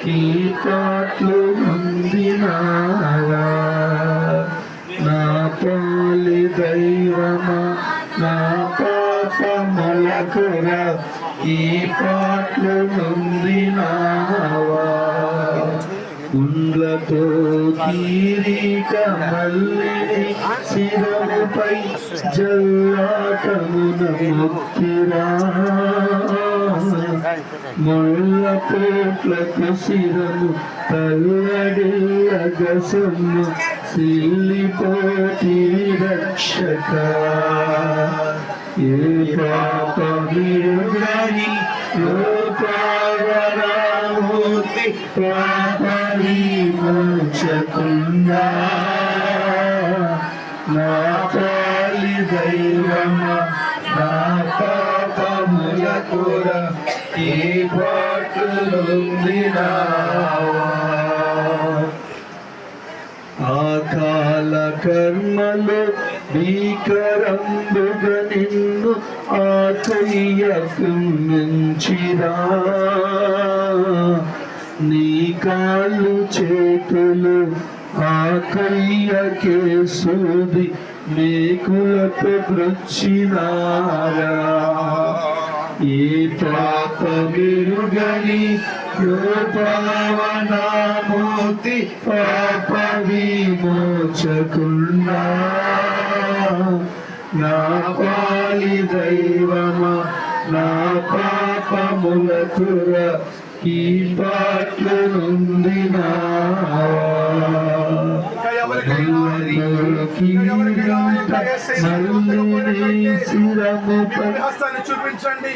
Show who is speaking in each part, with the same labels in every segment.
Speaker 1: కీపాట్లు నొందినావా నా పాలి దైవమా నా పాపములకుర ఈ పాట్లు నొందినావా కుండ్లతో కిరీట మల్లిని శిరముపై జల్లాటమున మొక్కిరా ముళ్ళ పోట్లకు శిరము తల్లడిల్లగసము సిల్లిపోతి రక్షక ఏ పాప విరుగని లోకావరామూర్తి పాప విమోచకుండా నా పాలి దైవమా నా పాపములకుర ఈ పాటలుందినావా ఆకాల కర్మలో భీకరంబుగా నిన్ను ఆకయ్యకు మించిరా నీ కాళ్ళు చేతులు ఆకయ్యకే సూది మేకులతో బ్రొచ్చినారా ఏ పాప విరుగని పావనామూర్తి పాప విమోచకుండా నా పాలి దైవమా నా పాపములకుర ఈ పాటలు నొందినావా
Speaker 2: హస్తాన్ని చూపించండి.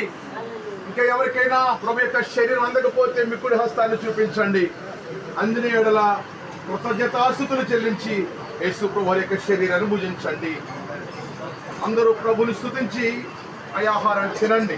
Speaker 2: ఇంకా ఎవరికైనా ప్రభు యొక్క శరీరం అందకపోతే మీ కుడి హస్తాన్ని చూపించండి. అందిన ఎడల కృతజ్ఞతాస్తుతులు చెల్లించి యేసు ప్రభు వారి యొక్క శరీరాన్ని భుజించండి. అందరూ ప్రభుని స్తుతించి ఆ ఆహారాన్ని తినండి.